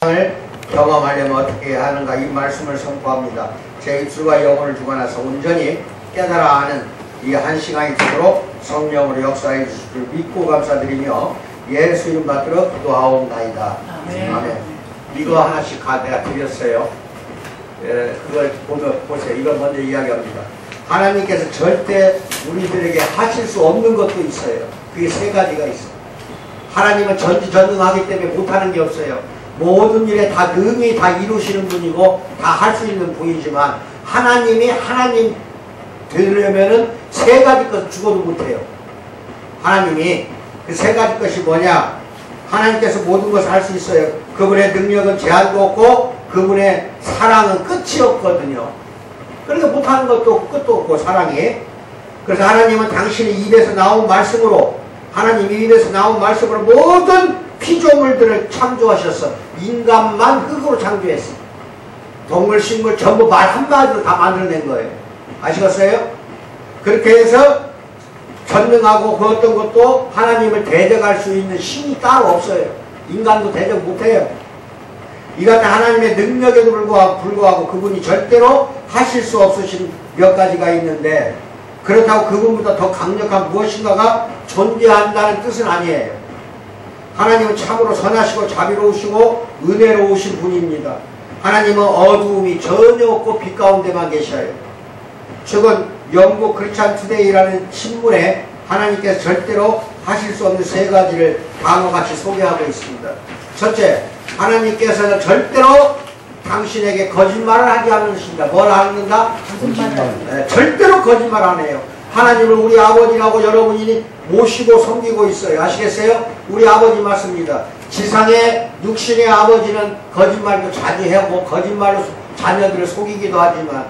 을 경험하려면 어떻게 해야 하는가 이 말씀을 선포합니다. 제 입술과 영혼을 주고 나서 온전히 깨달아 아는 이 한 시간이 되도록 성령으로 역사해 주실 줄 믿고 감사드리며 예수 이름 받들어 기도하옵나이다. 아멘. 이거 하나씩 내가 드렸어요. 그걸 보세요. 이걸 먼저 이야기합니다. 하나님께서 절대 우리들에게 하실 수 없는 것도 있어요. 그게 세 가지가 있어요. 하나님은 전지전능하기 때문에 못하는 게 없어요. 모든 일에 다 능히 다 이루시는 분이고 다 할 수 있는 분이지만 하나님이 하나님 되려면은 세 가지 것을 죽어도 못해요. 하나님이 그 세 가지 것이 뭐냐? 하나님께서 모든 것을 할 수 있어요. 그분의 능력은 제한도 없고 그분의 사랑은 끝이 없거든요. 그러니까 못하는 것도 없고 끝도 없고 사랑이. 그래서 하나님은 당신의 입에서 나온 말씀으로 하나님 입에서 나온 말씀으로 모든 피조물들을 창조하셔서 인간만 흙으로 창조했어요. 동물, 식물 전부 말 한마디로 다 만들어낸 거예요. 아시겠어요? 그렇게 해서 전능하고 그 어떤 것도 하나님을 대적할 수 있는 신이 따로 없어요. 인간도 대적 못해요. 이 같은 하나님의 능력에도 불구하고 그분이 절대로 하실 수 없으신 몇 가지가 있는데 그렇다고 그분보다 더 강력한 무엇인가가 존재한다는 뜻은 아니에요. 하나님은 참으로 선하시고 자비로우시고 은혜로우신 분입니다. 하나님은 어두움이 전혀 없고 빛 가운데만 계셔요. 최근 영국 크리스찬 투데이라는 신문에 하나님께서 절대로 하실 수 없는 세 가지를 단어같이 소개하고 있습니다. 첫째, 하나님께서는 절대로 당신에게 거짓말을 하지 않으신다. 뭘 하는가? 거짓말. 절대로 거짓말 안 해요. 하나님을 우리 아버지라고 여러분이 모시고 섬기고 있어요. 아시겠어요? 우리 아버지 맞습니다. 지상의 육신의 아버지는 거짓말도 자주 하고 거짓말로 자녀들을 속이기도 하지만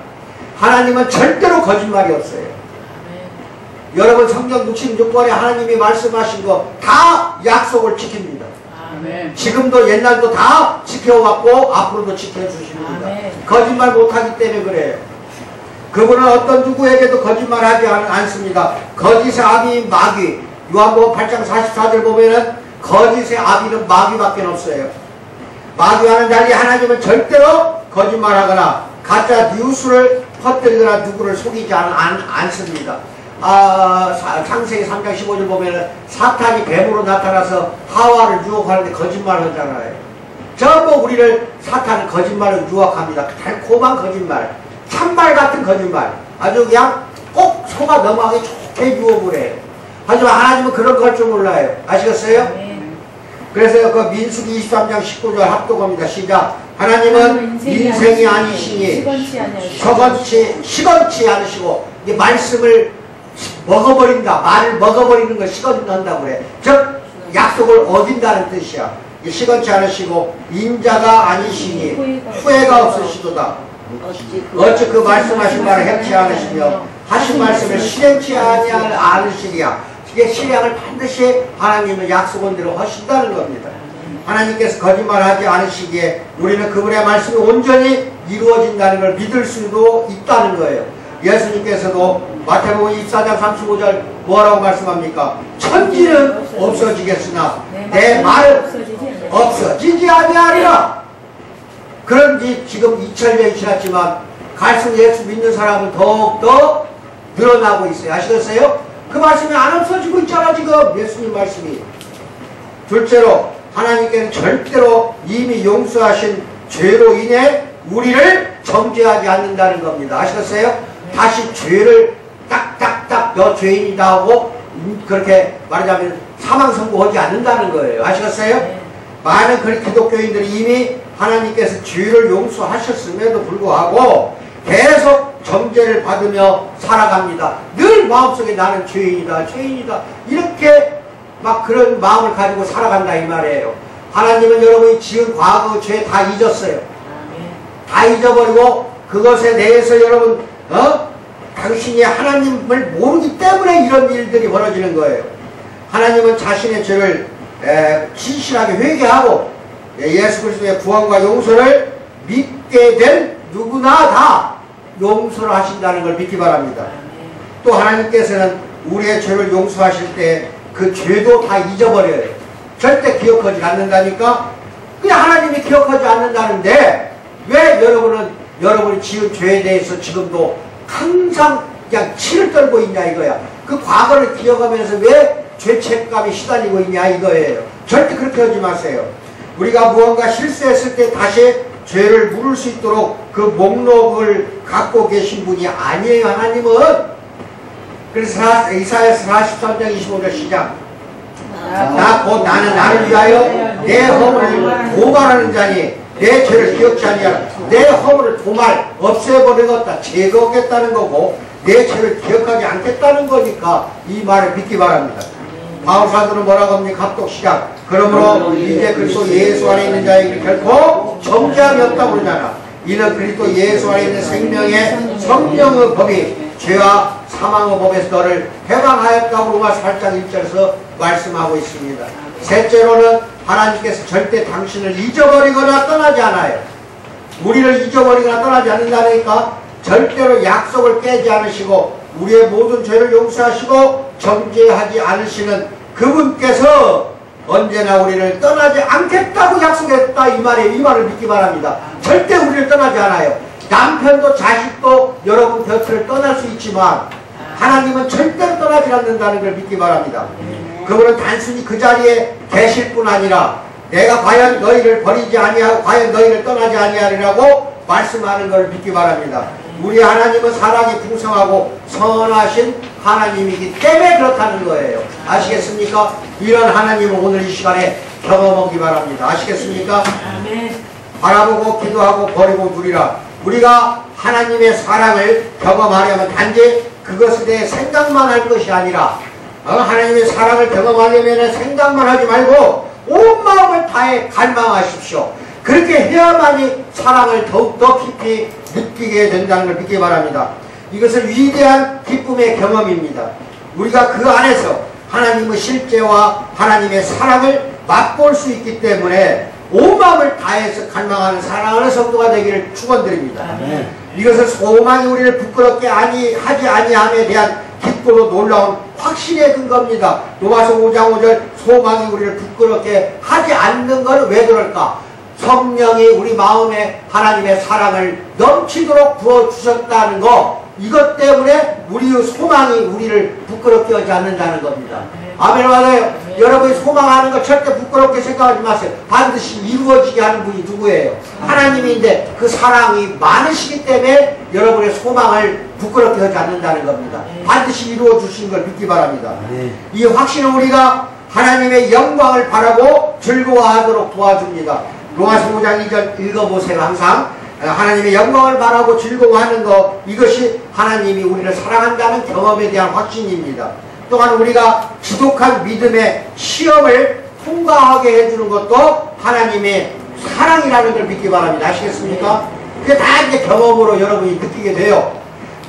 하나님은 절대로 거짓말이 없어요. 여러분 성경 66권에 하나님이 말씀하신 거 다 약속을 지킵니다. 아멘. 지금도 옛날도 다 지켜왔고 앞으로도 지켜주십니다. 아멘. 거짓말 못하기 때문에 그래요. 그분은 어떤 누구에게도 거짓말하지 않습니다. 거짓의 아비인 마귀. 요한복음 8장 44절 보면은 거짓의 아비는 마귀밖에 없어요. 마귀와는 달리 하나님은 절대로 거짓말하거나 가짜 뉴스를 퍼뜨리거나 누구를 속이지 않습니다. 창세기 3장 15절 보면은 사탄이 뱀으로 나타나서 하와를 유혹하는데 거짓말하잖아요. 전부 우리를 사탄은 거짓말로 유혹합니다. 달콤한 거짓말, 참말 같은 거짓말, 아주 그냥 꼭 속아 넘어가기 좋게 유혹을 해요. 하지만 하나님은 그런 걸 줄 몰라요. 아시겠어요? 그래서 그 민수기 23장 19절 합독합니다. 시작. 하나님은 인생이 아니시니 시건치 않으시고 이 말씀을 먹어버린다. 말을 먹어버리는 걸 시건한다고 그래. 즉 약속을 어긴다는 뜻이야. 시건치 않으시고 인자가 아니시니 후회가 없으시도다. 어찌 그 말씀하신 말을 행치 않으시며 하신 말씀을 실행치 않으시랴. 이게 실행을 반드시 하나님은 약속한 대로 하신다는 겁니다. 하나님께서 거짓말하지 않으시기에 우리는 그분의 말씀이 온전히 이루어진다는 걸 믿을 수도 있다는 거예요. 예수님께서도 마태복음 24장 35절 뭐라고 말씀합니까? 천지는 없어지겠으나 내 말 없어지지 아니하리라. 그런지 지금 2000년이 지났지만 갈수록 예수 믿는 사람은 더욱더 늘어나고 있어요. 아시겠어요? 그 말씀이 안 없어지고 있잖아 지금 예수님 말씀이. 둘째로 하나님께는 절대로 이미 용서하신 죄로 인해 우리를 정죄하지 않는다는 겁니다. 아시겠어요? 다시 죄를 딱딱딱 너 죄인이다 하고 그렇게 말하자면 사망 선고하지 않는다는 거예요. 아시겠어요? 많은 기독교인들이 이미 하나님께서 죄를 용서하셨음에도 불구하고 계속 정죄를 받으며 살아갑니다. 늘 마음속에 나는 죄인이다 죄인이다 이렇게 막 그런 마음을 가지고 살아간다 이 말이에요. 하나님은 여러분이 지은 과거 죄 다 잊었어요. 다 잊어버리고 그것에 대해서 여러분 당신이 하나님을 모르기 때문에 이런 일들이 벌어지는 거예요. 하나님은 자신의 죄를 진실하게 회개하고 예수 그리스도의 구원과 용서를 믿게 된 누구나 다 용서를 하신다는 걸 믿기 바랍니다. 또 하나님께서는 우리의 죄를 용서하실 때 그 죄도 다 잊어버려요. 절대 기억하지 않는다니까. 그냥 하나님이 기억하지 않는다는데 왜 여러분이 지은 죄에 대해서 지금도 항상 그냥 치를 떨고 있냐 이거야. 그 과거를 기억하면서 왜 죄책감이 시달리고 있냐 이거예요. 절대 그렇게 하지 마세요. 우리가 무언가 실수했을 때 다시 죄를 물을 수 있도록 그 목록을 갖고 계신 분이 아니에요. 하나님은. 그래서 이사야서 43장 25절 시작. 곧 나는 나를 위하여 내 허물을 도말하는 자니 내 죄를 기억지 아니하라. 내 허물을 도말 없애버리겠다, 제거하겠다는 거고 내 죄를 기억하지 않겠다는 거니까 이 말을 믿기 바랍니다. 바울사도는 뭐라고 합니까? 합독 시작. 그러므로 이제 그리스도 예수 안에 있는 자에게 결코 정죄함이 없다고 그러잖아. 이는 그리스도 예수 안에 있는 생명의 성령의 법이 죄와 사망의 법에서 너를 해방하였다고 로마 8장 1절에서 말씀하고 있습니다. 셋째로는 하나님께서 절대 당신을 잊어버리거나 떠나지 않아요. 우리를 잊어버리거나 떠나지 않는다니까 절대로 약속을 깨지 않으시고 우리의 모든 죄를 용서하시고 정죄하지 않으시는 그분께서 언제나 우리를 떠나지 않겠다고 약속했다 이 말을 믿기 바랍니다. 절대 우리를 떠나지 않아요. 남편도 자식도 여러분 곁을 떠날 수 있지만 하나님은 절대로 떠나지 않는다는 걸 믿기 바랍니다. 그분은 단순히 그 자리에 계실 뿐 아니라 내가 과연 너희를 버리지 아니하고 과연 너희를 떠나지 아니하리라고 말씀하는 걸 믿기 바랍니다. 우리 하나님은 사랑이 풍성하고 선하신 하나님이기 때문에 그렇다는 거예요. 아시겠습니까? 이런 하나님을 오늘 이 시간에 경험하기 바랍니다. 아시겠습니까? 바라보고 기도하고 버리고 두리라. 우리가 하나님의 사랑을 경험하려면 단지 그것에 대해 생각만 할 것이 아니라 하나님의 사랑을 경험하려면 생각만 하지 말고 온 마음을 다해 갈망하십시오. 그렇게 해야만이 사랑을 더욱더 깊이 느끼게 된다는 걸 믿기 바랍니다. 이것은 위대한 기쁨의 경험입니다. 우리가 그 안에서 하나님의 실제와 하나님의 사랑을 맛볼 수 있기 때문에 온 마음을 다해서 갈망하는 사랑하는 성도가 되기를 축원드립니다. 이것은 소망이 우리를 부끄럽게 하지 아니함에 대한 기쁘고 놀라운 확신의 근거입니다. 로마서 5장 5절 소망이 우리를 부끄럽게 하지 않는 것은 왜 그럴까? 성령이 우리 마음에 하나님의 사랑을 넘치도록 부어주셨다는 거, 이것 때문에 우리의 소망이 우리를 부끄럽게 하지 않는다는 겁니다. 아멘. 맞아요. 여러분이 소망하는 거 절대 부끄럽게 생각하지 마세요. 반드시 이루어지게 하는 분이 누구예요? 하나님인데 그 사랑이 많으시기 때문에 여러분의 소망을 부끄럽게 하지 않는다는 겁니다. 반드시 이루어 주신 걸 믿기 바랍니다. 이 확신은 우리가 하나님의 영광을 바라고 즐거워하도록 도와줍니다. 로마서 5장 2절 읽어보세요. 항상 하나님의 영광을 바라고 즐거워하는 것, 이것이 하나님이 우리를 사랑한다는 경험에 대한 확신입니다. 또한 우리가 지독한 믿음의 시험을 통과하게 해주는 것도 하나님의 사랑이라는 걸 믿기 바랍니다. 아시겠습니까? 그게 다 이제 경험으로 여러분이 느끼게 돼요.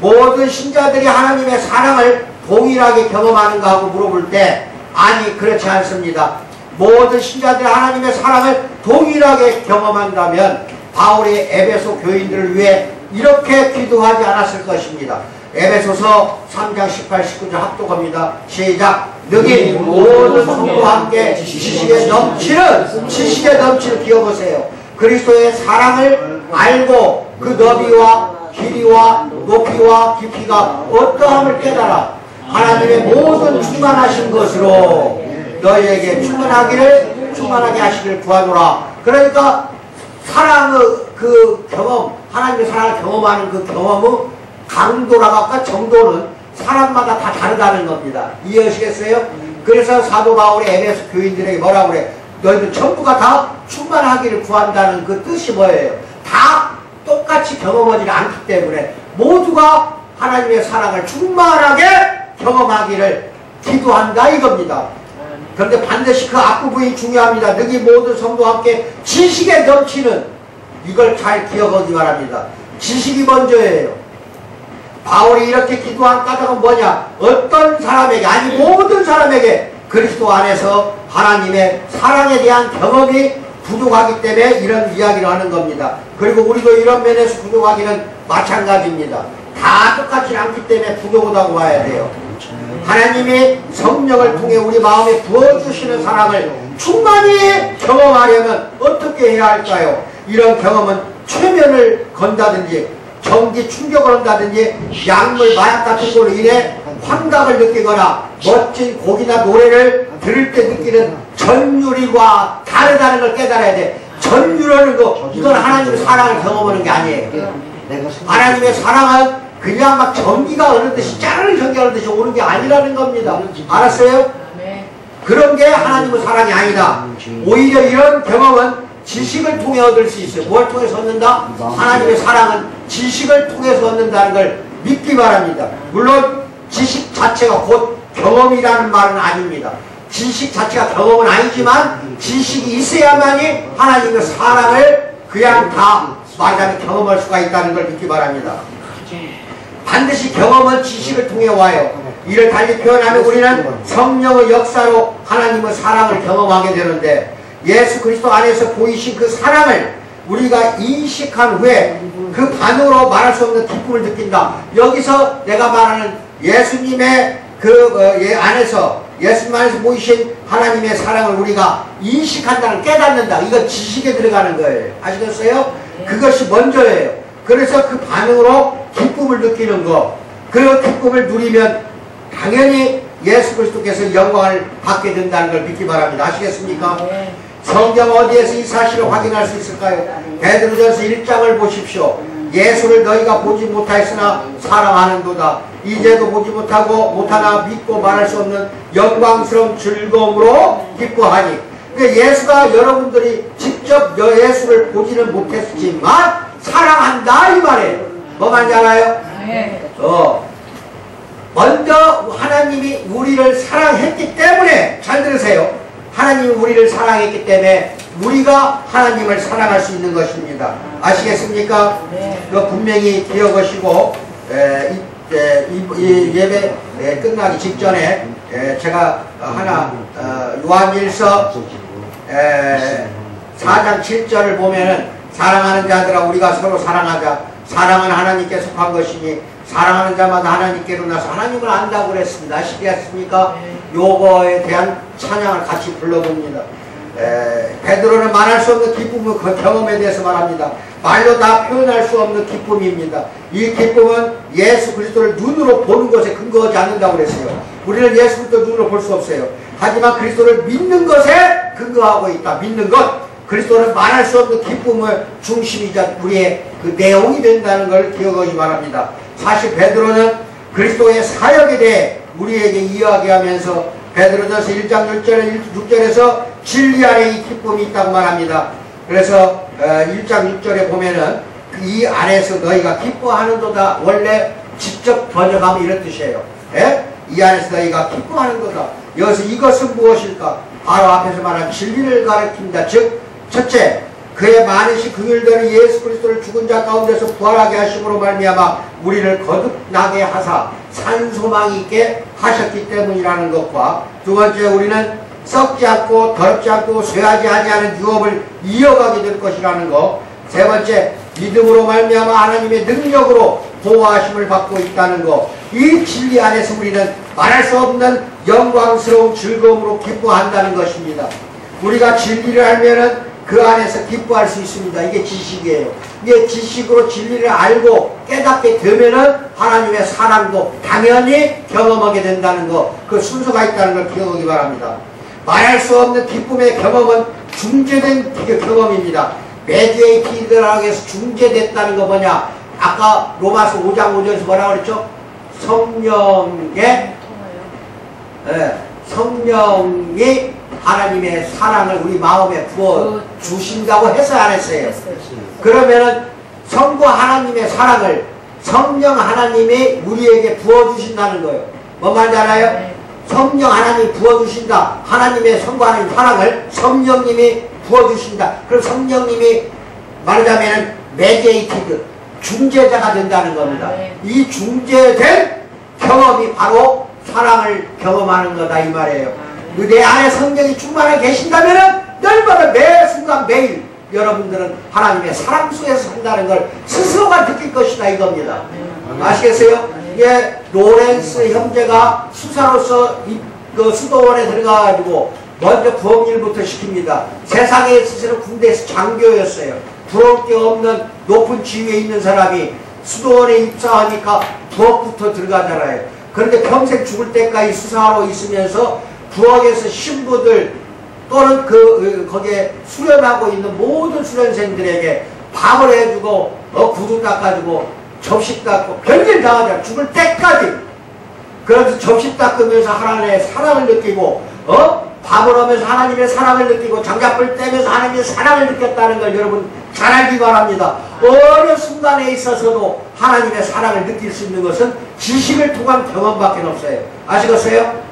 모든 신자들이 하나님의 사랑을 동일하게 경험하는가 하고 물어볼 때 아니, 그렇지 않습니다. 모든 신자들이 하나님의 사랑을 동일하게 경험한다면 바울이 에베소 교인들을 위해 이렇게 기도하지 않았을 것입니다. 에베소서 3장 18, 19절 합독합니다. 시작. 너희 모든 성도와 함께 지식에 넘치는 기어보세요. 그리스도의 사랑을 알고 그 너비와 길이와 높이와 깊이가 어떠함을 깨달아 하나님의 모든 충만하신 것으로 너희에게 충만하게 하시기를 구하노라. 그러니까 사랑의 그 경험, 하나님의 사랑을 경험하는 그 경험의 강도라고 정도는 사람마다 다 다르다는 겁니다. 이해하시겠어요? 그래서 사도 바울이 에베소 교인들에게 뭐라고 그래? 너희들 전부가 다 충만하기를 구한다는 그 뜻이 뭐예요? 다 똑같이 경험하지 않기 때문에 모두가 하나님의 사랑을 충만하게 경험하기를 기도한다 이겁니다. 그런데 반드시 그 앞부분이 중요합니다. 너희 모든 성도와 함께 지식에 넘치는, 이걸 잘 기억하기 바랍니다. 지식이 먼저예요. 바울이 이렇게 기도한 까닭은 뭐냐? 어떤 사람에게, 아니 모든 사람에게 그리스도 안에서 하나님의 사랑에 대한 경험이 부족하기 때문에 이런 이야기를 하는 겁니다. 그리고 우리도 이런 면에서 부족하기는 마찬가지입니다. 다 똑같지 않기 때문에 부족하다고 봐야 돼요. 하나님이 성령을 통해 우리 마음에 부어주시는 사랑을 충만히 경험하려면 어떻게 해야 할까요? 이런 경험은 최면을 건다든지 전기 충격을 한다든지 약물 마약 같은 걸로 인해 환각을 느끼거나 멋진 곡이나 노래를 들을 때 느끼는 전율과 다르다는 걸 깨달아야 돼. 전율하는 거 이건 하나님의 사랑을 경험하는 게 아니에요. 하나님의 사랑은 그냥 막 전기가 흐르듯이 짜르르 전기가 흐르듯이 오는 게 아니라는 겁니다. 알았어요? 그런 게 하나님의 사랑이 아니다. 오히려 이런 경험은 지식을 통해 얻을 수 있어요. 뭘 통해서 얻는다? 하나님의 사랑은 지식을 통해서 얻는다는 걸 믿기 바랍니다. 물론 지식 자체가 곧 경험이라는 말은 아닙니다. 지식 자체가 경험은 아니지만 지식이 있어야만이 하나님의 사랑을 그냥 다 말하자면 경험할 수가 있다는 걸 믿기 바랍니다. 반드시 경험은 지식을 통해 와요. 이를 달리 표현하면 우리는 성령의 역사로 하나님의 사랑을 경험하게 되는데, 예수 그리스도 안에서 보이신 그 사랑을 우리가 인식한 후에 그 반응으로 말할 수 없는 기쁨을 느낀다. 여기서 내가 말하는 예수님의 안에서, 예수님 안에서 보이신 하나님의 사랑을 우리가 인식한다는, 깨닫는다. 이건 지식에 들어가는 거예요. 아시겠어요? 그것이 먼저예요. 그래서 그 반응으로 기쁨을 느끼는 거, 그 기쁨을 누리면 당연히 예수 그리스도께서 영광을 받게 된다는 걸 믿기 바랍니다. 아시겠습니까? 성경 어디에서 이 사실을 확인할 수 있을까요? 베드로전서 1장을 보십시오. 예수를 너희가 보지 못하였으나 사랑하는도다. 이제도 보지 못하고 못하나 믿고 말할 수 없는 영광스러운 즐거움으로 기뻐하니. 그러니까 예수가 여러분들이 직접 예수를 보지는 못했지만 사랑한다 이 말이에요. 뭐 말인지 알아요? 먼저 하나님이 우리를 사랑했기 때문에, 잘 들으세요. 하나님이 우리를 사랑했기 때문에 우리가 하나님을 사랑할 수 있는 것입니다. 아시겠습니까? 분명히 기억하시고, 이 예배 끝나기 직전에 제가 하나 요한일서 4장 7절을 보면은, 사랑하는 자들아 우리가 서로 사랑하자. 사랑은 하나님께 속한 것이니 사랑하는 자마다 하나님께로 나서 하나님을 안다고 그랬습니다. 아시겠습니까? 요거에 대한 찬양을 같이 불러봅니다. 베드로는 말할 수 없는 기쁨의 그 경험에 대해서 말합니다. 말로 다 표현할 수 없는 기쁨입니다. 이 기쁨은 예수 그리스도를 눈으로 보는 것에 근거하지 않는다고 그랬어요. 우리는 예수 그리스도를 눈으로 볼 수 없어요. 하지만 그리스도를 믿는 것에 근거하고 있다. 믿는 것. 그리스도는 말할 수 없는 기쁨의 중심이자 우리의 그 내용이 된다는 걸 기억하기 바랍니다. 사실 베드로는 그리스도의 사역에 대해 우리에게 이야기하면서 베드로전서 1장 6절에서 진리 안에 이 기쁨이 있다고 말합니다. 그래서 1장 6절에 보면은 이 안에서 너희가 기뻐하는도다. 원래 직접 번역하면 이런 뜻이에요. 예? 이 안에서 너희가 기뻐하는도다. 여기서 이것은 무엇일까? 바로 앞에서 말한 진리를 가리킵니다. 즉 첫째, 그의 많으신 긍휼대로 예수 그리스도를 죽은 자 가운데서 부활하게 하심으로 말미암아 우리를 거듭나게 하사 산소망이 있게 하셨기 때문이라는 것과, 두 번째, 우리는 썩지 않고 더럽지 않고 쇠하지 아니하는 유업을 이어가게 될 것이라는 것, 세 번째, 믿음으로 말미암아 하나님의 능력으로 보호하심을 받고 있다는 것, 이 진리 안에서 우리는 말할 수 없는 영광스러운 즐거움으로 기뻐한다는 것입니다. 우리가 진리를 알면은 그 안에서 기뻐할 수 있습니다. 이게 지식이에요. 이게 지식으로 진리를 알고 깨닫게 되면은 하나님의 사랑도 당연히 경험하게 된다는 것, 그 순서가 있다는 걸 기억하기 바랍니다. 말할 수 없는 기쁨의 경험은 중재된 경험입니다. 메디에이티드라고 해서 중재됐다는 거 뭐냐? 아까 로마서 5장 5절에서 뭐라고 그랬죠? 성령이 하나님의 사랑을 우리 마음에 부어 주신다고 해서 안 했어요. 그러면은 성부 하나님의 사랑을 성령 하나님이 우리에게 부어 주신다는 거예요. 뭔 말인지 알아요? 성령 하나님이 부어 주신다. 하나님의 성부 하나님 사랑을 성령님이 부어 주신다. 그럼 성령님이 말하자면은 메디에이티드, 중재자가 된다는 겁니다. 이 중재된 경험이 바로 사랑을 경험하는 거다 이 말이에요. 내 안에 성령이 충만하게 계신다면 날마다 매 순간 매일 여러분들은 하나님의 사랑 속에서 산다는 걸 스스로가 느낄 것이다 이겁니다. 아시겠어요? 이게 로렌스 형제가 수사로서 그 수도원에 들어가가지고 먼저 부엌일부터 시킵니다. 세상에 있어서는 군대에서 장교였어요. 부러울 게 없는 높은 지위에 있는 사람이 수도원에 입사하니까 부엌부터 들어가잖아요. 그런데 평생 죽을 때까지 수사하러 있으면서 부엌에서 신부들 또는 거기에 수련하고 있는 모든 수련생들에게 밥을 해주고 구두 닦아주고 접시 닦고 별일 다 하잖아요. 죽을 때까지. 그래서 접시 닦으면서 하나님의 사랑을 느끼고 밥을 하면서 하나님의 사랑을 느끼고 장작불 떼면서 하나님의 사랑을 느꼈다는 걸 여러분 잘 알기 바랍니다. 어느 순간에 있어서도 하나님의 사랑을 느낄 수 있는 것은 지식을 통한 경험밖에 없어요. 아시겠어요?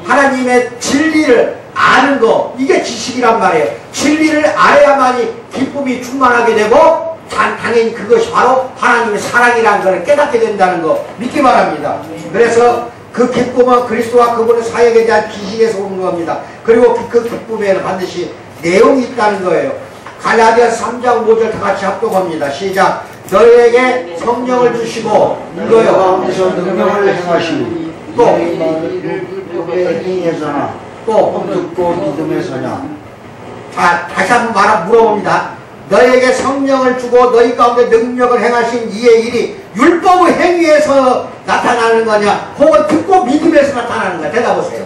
하나님의 진리를 아는 거, 이게 지식이란 말이에요. 진리를 알아야만이 기쁨이 충만하게 되고 당연히 그것이 바로 하나님의 사랑이라는 것을 깨닫게 된다는 거 믿기 바랍니다. 그래서 그 기쁨은 그리스도와 그분의 사역에 대한 지식에서 오는 겁니다. 그리고 그 기쁨에는 반드시 내용이 있다는 거예요. 갈라디아서 3장 5절 다 같이 합독합니다. 시작. 너희에게 성령을 주시고 이거요. 가운데서 능력을 행하시니 또 행위에서나 또 듣고 믿음에서냐. 자, 다시 한번 물어봅니다. 너희에게 성령을 주고 너희 가운데 능력을 행하신 이의 일이 율법의 행위에서 나타나는 거냐 혹은 듣고 믿음에서 나타나는 거냐 대답하세요.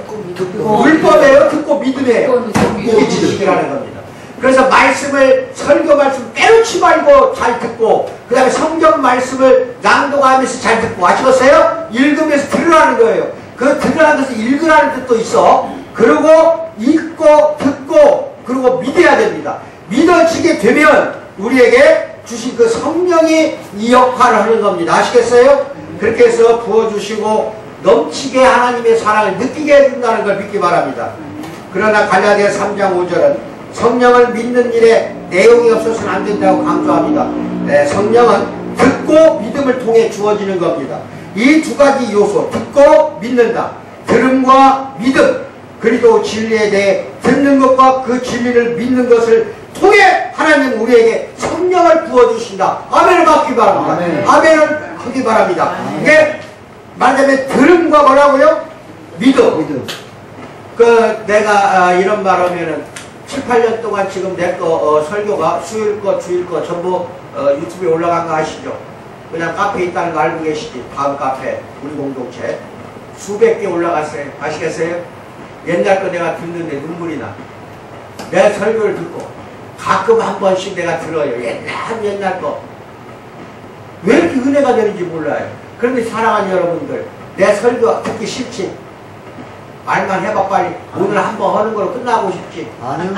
율법이에요? 듣고 믿음이에요? 이게 지식이라는 겁니다. 그래서 말씀을 설교 말씀 빼놓지 말고 잘 듣고 그 다음에 성경 말씀을 낭독하면서 잘 듣고 아시겠어요? 읽으면서 들으라는 거예요. 그 들으라는 것은 읽으라는 뜻도 있어. 그리고 읽고 듣고 그리고 믿어야 됩니다. 믿어지게 되면 우리에게 주신 그 성령이 이 역할을 하는 겁니다. 아시겠어요? 그렇게 해서 부어주시고 넘치게 하나님의 사랑을 느끼게 해준다는 걸 믿기 바랍니다. 그러나 갈라디아 3장 5절은 성령을 믿는 일에 내용이 없어서는 안 된다고 강조합니다. 네, 성령은 듣고 믿음을 통해 주어지는 겁니다. 이 두 가지 요소, 듣고 믿는다. 들음과 믿음, 그리고 진리에 대해 듣는 것과 그 진리를 믿는 것을 통해 하나님 우리에게 성령을 부어주신다. 아멘을 받기 바랍니다. 아멘을 하기 바랍니다. 이게 말하자면 들음과 뭐라고요? 믿음. 내가 이런 말 하면은 7, 8년 동안 지금 내 거 설교가 수요일 거 주일 거 전부 유튜브에 올라간 거 아시죠? 그냥 카페에 있다는 거 알고 계시지? 다음 카페 우리 공동체 수백 개 올라갔어요. 아시겠어요? 옛날 거 내가 듣는데 눈물이 나. 내 설교를 듣고 가끔 한 번씩 내가 들어요. 옛날 거. 왜 이렇게 은혜가 되는지 몰라요. 그런데 사랑하는 여러분들, 내 설교 듣기 싫지? 말만 해봐 빨리. 오늘 한번 하는 걸로 끝나고 싶지? 아니요.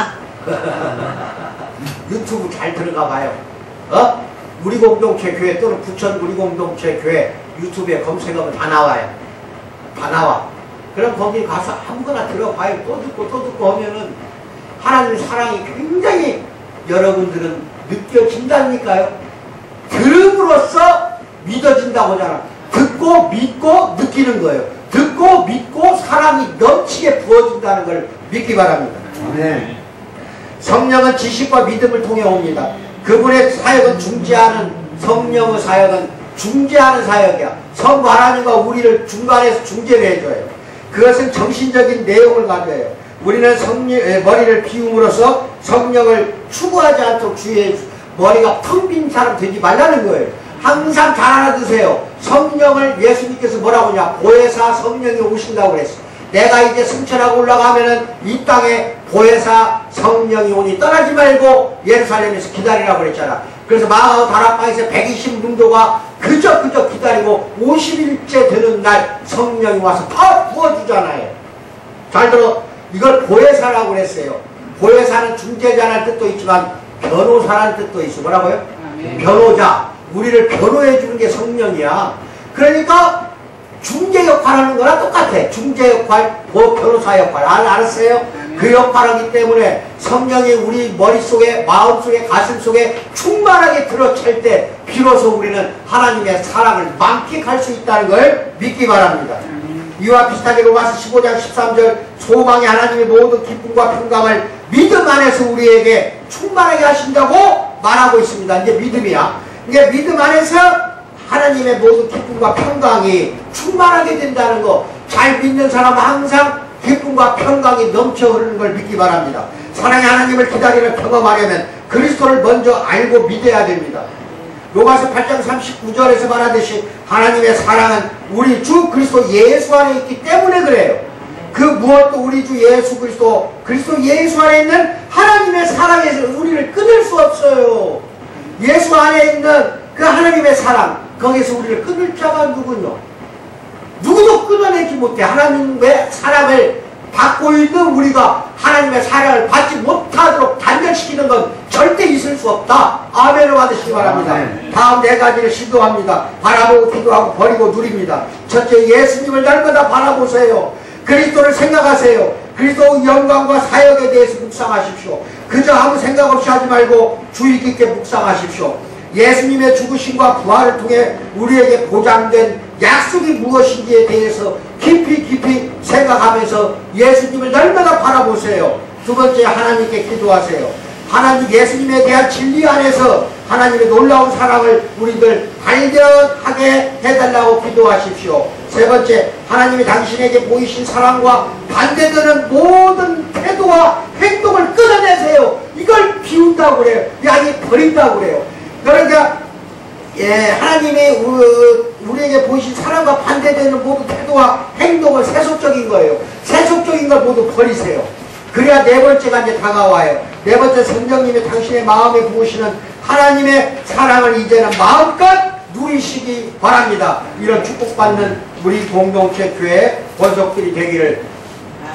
유튜브 잘 들어가 봐요. 우리 공동체 교회 또는 부천 우리 공동체 교회 유튜브에 검색하면 다 나와요. 다 나와. 그럼 거기 가서 아무거나 들어봐요. 또 듣고 하면은 하나님의 사랑이 굉장히 여러분들은 느껴진다니까요. 들음으로써 믿어진다고 하잖아. 듣고 믿고 느끼는 거예요. 듣고 믿고 사랑이 넘치게 부어진다는 걸 믿기 바랍니다. 네. 성령은 지식과 믿음을 통해 옵니다. 그분의 사역은 중재하는, 성령의 사역은 중재하는 사역이야. 성부 하나님과 우리를 중간에서 중재를 해줘요. 그것은 정신적인 내용을 가져요. 우리는 머리를 비움으로써 성령을 추구하지 않도록 주의해 주세요. 머리가 텅 빈 사람 되지 말라는 거예요. 항상 잘 알아두세요. 성령을 예수님께서 뭐라고 하냐? 보혜사 성령이 오신다고 그랬어. 내가 이제 승천하고 올라가면은 이 땅에 보혜사 성령이 오니 떠나지 말고 예루살렘에서 기다리라고 그랬잖아. 그래서 마하오 다락방에서 120문도가 그저 기다리고 50일째 되는 날 성령이 와서 다 부어주잖아요. 잘 들어. 이걸 보혜사라고 그랬어요. 보혜사는 중재자라는 뜻도 있지만 변호사라는 뜻도 있어. 뭐라고요? 변호자. 우리를 변호해 주는 게 성령이야. 그러니까 중재 역할하는 거랑 똑같아. 중재 역할, 변호사 역할. 알았어요? 그 역할하기 때문에 성령이 우리 머릿속에, 마음속에, 가슴속에 충만하게 들어찰 때 비로소 우리는 하나님의 사랑을 만끽할 수 있다는 걸 믿기 바랍니다. 이와 비슷하게 로마서 15장 13절 소망이 하나님의 모든 기쁨과 평강을 믿음 안에서 우리에게 충만하게 하신다고 말하고 있습니다. 이제 믿음이야. 이게 믿음 안에서 하나님의 모든 기쁨과 평강이 충만하게 된다는 거. 잘 믿는 사람은 항상 기쁨과 평강이 넘쳐 흐르는 걸 믿기 바랍니다. 사랑의 하나님을 기다리는 경험하려면 그리스도를 먼저 알고 믿어야 됩니다. 로마서 8장 39절에서 말하듯이 하나님의 사랑은 우리 주 그리스도 예수 안에 있기 때문에 그래요. 그 무엇도 우리 주 예수 그리스도 예수 안에 있는 하나님의 사랑에서 우리를 끊을 수 없어요. 예수 안에 있는 그 하나님의 사랑, 거기서 우리를 끊을 자가 누구냐? 누구도 끊어내지 못해. 하나님의 사랑을 받고 있는 우리가 하나님의 사랑을 받지 못하도록 단절시키는 건 절대 있을 수 없다. 아멘을 받으시기 바랍니다. 아멘. 다음 네 가지를 시도합니다. 바라보고 기도하고 버리고 누립니다. 첫째, 예수님을 날마다 바라보세요. 그리스도를 생각하세요. 그리스도의 영광과 사역에 대해서 묵상하십시오. 그저 아무 생각 없이 하지 말고 주의 깊게 묵상하십시오. 예수님의 죽으심과 부활을 통해 우리에게 보장된 약속이 무엇인지에 대해서 깊이 생각하면서 예수님을 날마다 바라보세요. 두 번째, 하나님께 기도하세요. 하나님 예수님에 대한 진리 안에서 하나님의 놀라운 사랑을 우리들 발견하게 해달라고 기도하십시오. 세 번째, 하나님이 당신에게 보이신 사랑과 반대되는 모든 태도와 행동을 끊어내세요. 이걸 비운다고 그래요. 아니 버린다고 그래요. 그러니까 하나님이 우리에게 보이신 사랑과 반대되는 모든 태도와 행동은 세속적인 거예요. 세속적인 걸 모두 버리세요. 그래야 네 번째가 이제 다가와요. 네 번째, 성령님이 당신의 마음에 부으시는 하나님의 사랑을 이제는 마음껏 누리시기 바랍니다. 이런 축복받는 우리 공동체 교회 권속들이 되기를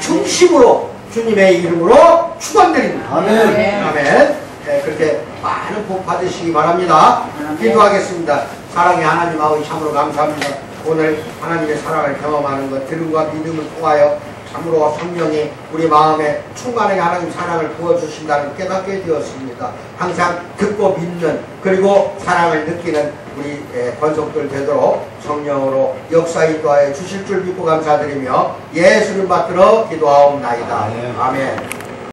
중심으로 주님의 이름으로 축원드립니다. 아멘. 아멘. 네, 그렇게 많은 복 받으시기 바랍니다. 기도하겠습니다. 사랑의 하나님 아버지 참으로 감사합니다. 오늘 하나님의 사랑을 경험하는 것, 들음과 믿음을 통하여 참으로 성령이 우리 마음에 충만하게 하나님 사랑을 부어주신다는 깨닫게 되었습니다. 항상 듣고 믿는 그리고 사랑을 느끼는 우리 권속들 되도록 성령으로 역사 인도하여 주실 줄 믿고 감사드리며 예수를 받들어 기도하옵나이다. 아멘.